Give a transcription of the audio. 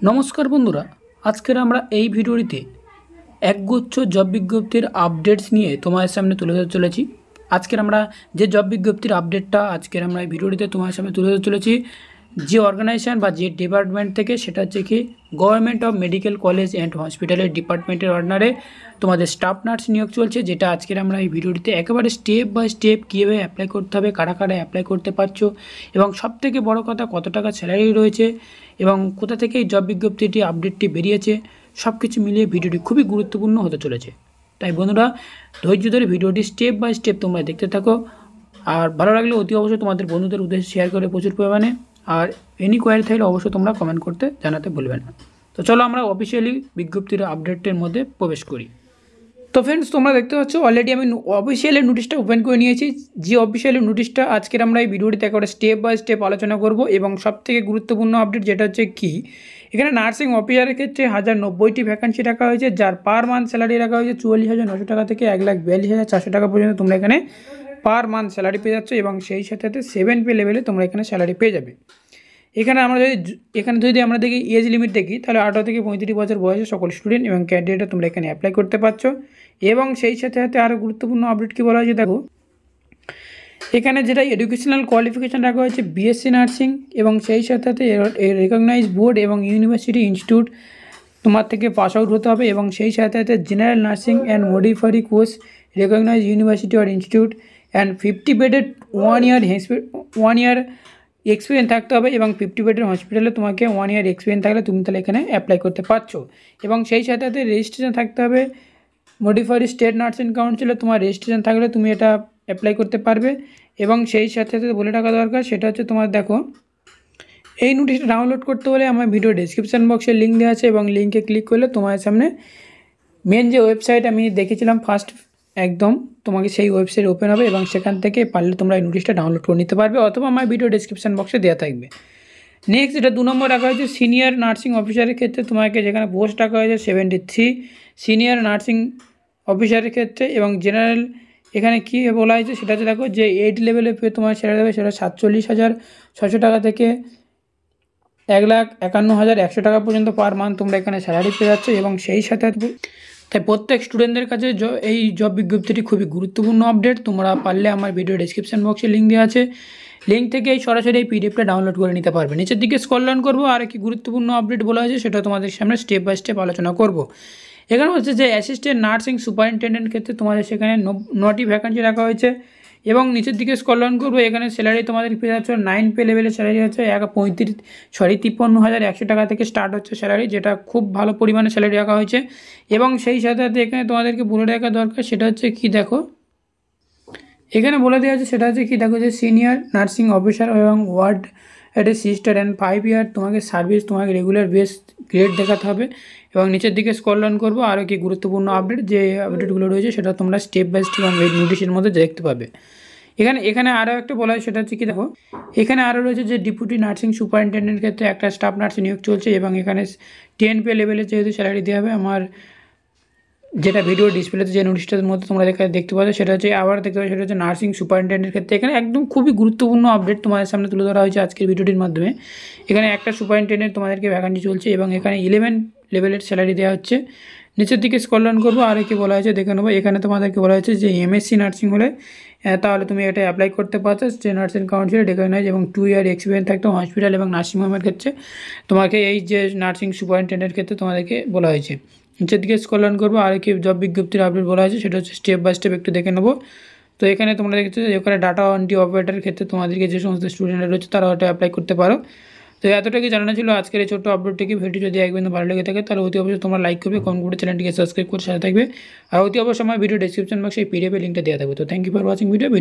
নমস্কার বন্ধুরা, আজকের আমরা এই ভিডিওটিতে একগুচ্ছ জব বিজ্ঞপ্তির আপডেটস নিয়ে তোমাদের সামনে তুলে ধরতে চলেছি। আজকের আমরা যে জব বিজ্ঞপ্তির আপডেটটা আজকের আমরা এই ভিডিওটিতে তোমাদের সামনে তুলে ধরতে চলেছি, যে অর্গানাইজেশন বা যে ডিপার্টমেন্ট থেকে, সেটা হচ্ছে কি government of medical college and হসপিটালের ডিপার্টমেন্টের আন্ডারে তোমাদের স্টাফ নার্স নিয়োগ চলছে। যেটা আজকের আমরা এই ভিডিওটিতে একেবারে স্টেপ বাই স্টেপ কীভাবে অ্যাপ্লাই করতে হবে, কারা কারা অ্যাপ্লাই করতে পারছো, এবং সবথেকে বড় কথা কত টাকা স্যালারি রয়েছে এবং কোথা থেকে এই জব বিজ্ঞপ্তিটি আপডেটটি বেরিয়েছে, সব কিছু মিলিয়ে ভিডিওটি খুবই গুরুত্বপূর্ণ হতে চলেছে। তাই বন্ধুরা, ধৈর্য ধরে ভিডিওটি স্টেপ বাই স্টেপ তোমরা দেখতে থাকো। আর ভালো লাগলে অতি অবশ্যই তোমাদের বন্ধুদের উদ্দেশ্যে শেয়ার করে প্রচুর পরিমাণে। আর এনি কোয়ারি থাকলে অবশ্যই তোমরা কমেন্ট করতে জানাতে ভুলবে না। তো চলো আমরা অফিসিয়ালি বিজ্ঞপ্তির আপডেটের মধ্যে প্রবেশ করি। তো ফ্রেন্ডস, তোমরা দেখতে পাচ্ছ অলরেডি আমি অফিসিয়ালি নোটিশটা ওপেন করে নিয়েছি। যে অফিসিয়ালি নোটিশটা আজকের আমরা এই ভিডিওটিতে একেবারে স্টেপ বাই স্টেপ আলোচনা করব। এবং সবথেকে গুরুত্বপূর্ণ আপডেট যেটা হচ্ছে কি, এখানে নার্সিং অফিসারের ক্ষেত্রে 1090টি ভ্যাকান্সি রাখা হয়েছে, যার পার মান্থ স্যালারি রাখা হয়েছে 44,900 টাকা থেকে 1,42,400 টাকা পর্যন্ত তোমরা এখানে পার মান্থ স্যালারি পেয়ে যাচ্ছ। এবং সেই সাথে 7 পে লেভেলে তোমরা এখানে স্যালারি পেয়ে যাবে। এখানে আমরা দেখি এজ লিমিট দেখি, তাহলে 18 থেকে 35 বছর বয়সে সকল স্টুডেন্ট এবং ক্যান্ডিডেটরা তোমরা এখানে অ্যাপ্লাই করতে পারছো। এবং সেই সাথে আরও গুরুত্বপূর্ণ আপডেট কী বলা হয়েছে দেখো, এখানে যেটা এডুকেশনাল কোয়ালিফিকেশান রাখা হয়েছে বিএসসি নার্সিং, এবং সেই সাথে রেকগনাইজ বোর্ড এবং ইউনিভার্সিটি ইনস্টিটিউট তোমার থেকে পাস আউট হতে হবে। এবং সেই সাথে general nursing and midwifery course recognise university or institute and 50 bedded 1 year experience থাকতে হবে। এবং 50 বেডের হসপিটালে তোমাকে 1 ইয়ার এক্সপিরিয়েন্স থাকলে তুমি তাহলে এখানে অ্যাপ্লাই করতে পারছো। এবং সেই সাথে রেজিস্ট্রেশন থাকতে হবে মডিফারি স্টেট নার্সিং কাউন্সিলে, তোমার রেজিস্ট্রেশন থাকলে তুমি এটা অ্যাপ্লাই করতে পারবে। এবং সেই সাথে বলে রাখা দরকার সেটা হচ্ছে, তোমার দেখো এই নোটিশটা ডাউনলোড করতে হলে আমার ভিডিও ডেসক্রিপশান বক্সে লিঙ্ক দেওয়া আছে, এবং লিঙ্কে ক্লিক করলে তোমার সামনে মেন যে ওয়েবসাইট আমি দেখেছিলাম ফার্স্ট একদম, তোমাকে সেই ওয়েবসাইট ওপেন হবে এবং সেখান থেকে পারলে তোমরা এই নোটিশটা ডাউনলোড করে নিতে পারবে, অথবা আমার ভিডিও ডেসক্রিপশান বক্সে দেওয়া থাকবে। নেক্সট, এটা 2 নম্বর রাখা হয়েছে সিনিয়র নার্সিং অফিসারের ক্ষেত্রে, তোমাকে যেখানে পোস্ট রাখা হয়েছে 73 সিনিয়র নার্সিং অফিসারের ক্ষেত্রে। এবং জেনারেল এখানে কী বলা হয়েছে সেটা হচ্ছে দেখো, যে 8 লেভেলে পেয়ে তোমার স্যালারি দেবে সেটা 47,600 টাকা থেকে 1,51,100 টাকা পর্যন্ত পার মান্থ তোমরা এখানে স্যালারি পেয়ে যাচ্ছ। এবং সেই সাথে তাই প্রত্যেক স্টুডেন্টদের কাছে এই জব বিজ্ঞপ্তিটি খুবই গুরুত্বপূর্ণ আপডেট। তোমরা পারলে আমার ভিডিও ডেসক্রিপশন বক্সে লিঙ্ক দেওয়া আছে, লিঙ্ক থেকে সরাসরি এই পিডিএফটা ডাউনলোড করে নিতে পারবে। নিচের দিকে স্ক্রল ডাউন করবো, আর কি গুরুত্বপূর্ণ আপডেট বলা হয়েছে সেটা তোমাদের সামনে স্টেপ বাই স্টেপ আলোচনা করব। এখানে হচ্ছে যে অ্যাসিস্ট্যান্ট নার্সিং সুপারিনটেন্ডেন্ট ক্ষেত্রে তোমাদের সেখানে 9টি ভ্যাকান্সি রাখা হয়েছে। এবং নিচের দিকে স্ক্রল ডাউন করবো, এখানে স্যালারি তোমাদের পেয়ে যাচ্ছে 9 পে লেভেলের স্যালারি হচ্ছে 53,100 টাকা থেকে স্টার্ট হচ্ছে স্যালারি, যেটা খুব ভালো পরিমাণে স্যালারি রাখা হয়েছে। এবং সেই সাথে এখানে তোমাদেরকে বলে রাখা দরকার সেটা হচ্ছে কি দেখো, এখানে বলে দেওয়া আছে সেটা হচ্ছে কি দেখো, যে সিনিয়র নার্সিং অফিসার এবং ওয়ার্ড সিস্টার অ্যান্ড 5 ইয়ার তোমাকে সার্ভিস, তোমাকে রেগুলার বেস গ্রেড দেখাতে হবে। এবং নিচের দিকে স্ক্রল ডাউন করবো, আরও কি গুরুত্বপূর্ণ আপডেট যে আপডেটগুলো রয়েছে সেটা তোমরা স্টেপ বাই স্টেপ এই নোটিশের মধ্যে দেখতে পাবে। এখানে আরও একটা বলা হয় সেটা হচ্ছে কি দেখো, এখানে আরও রয়েছে যে ডেপুটি নার্সিং সুপারিনটেন্ডেন্ট ক্ষেত্রে একটা স্টাফ নার্সিং নিয়োগ চলছে। এবং এখানে 10 পে লেভেলে যেহেতু স্যালারি দেওয়া হবে, আমার যেটা ভিডিও ডিসপ্লেতে যে নোটিশটার মধ্যে তোমরা দেখতে পাচ্ছ সেটা হচ্ছে, আবার দেখতে পাচ্ছ সেটা হচ্ছে নার্সিং সুপারিনটেন্ডেন্টের ক্ষেত্রে। এখানে একদম খুবই গুরুত্বপূর্ণ আপডেট তোমাদের সামনে তুলে ধরা হয়েছে আজকের ভিডিওটির মাধ্যমে। এখানে একটা সুপারিনটেন্ডেন্ট তোমাদেরকে ভ্যাকান্সি চলছে, এবং এখানে 11 লেভেলের স্যালারি দেওয়া হচ্ছে। নিচের দিকে স্ক্রল ডাউন করবো, আর কি বলা হয়েছে দেখে নেবো। এখানে তোমাদেরকে বলা হয়েছে যে এমএসসি নার্সিং হলে তাহলে তুমি এটা অ্যাপ্লাই করতে পারছো, যে নার্সিং কাউন্সিলে রেকগনাইজ এবং 2 ইয়ার এক্সপিরিয়েন্স থাকতো হসপিটাল এবং নার্সিংহোমের ক্ষেত্রে। তোমাকে এই যে নার্সিং সুপারিনটেন্ডেন্টের ক্ষেত্রে তোমাদেরকে বলা হয়েছে। নিচের দিকে স্ক্রল ডাউন করবো, আর কি জব বিজ্ঞপ্তির আপডেট বলা হয়েছে সেটা হচ্ছে স্টেপ বাই স্টেপ একটু দেখে নেবো। তো এখানে তোমরা দেখছো যে এখানে ডাটা এন্ট্রি অপারেটরের ক্ষেত্রে তোমাদেরকে যে সমস্ত স্টুডেন্টরা রয়েছে তারা ওটা অ্যাপ্লাই করতে পারো। তো এতটাই জানানো ছিল আজকের এই ছোট্ট আপডেটটিকে। ভিডিও যদি একবার ভালো লেগে থাকে তাহলে অতি অবশ্যই তোমরা লাইক করবে, কমেন্ট করে চ্যানেলটিকে সাবস্ক্রাইব করে সাথে থাকবে। আর অতি অবশ্যই আমার ভিডিও ডেসক্রিপশন বক্সে এই পিডিএফ লিঙ্কটা দেওয়া থাকবে। তো থ্যাংক ইউ ফর ওয়াচিং ভিডিওটি।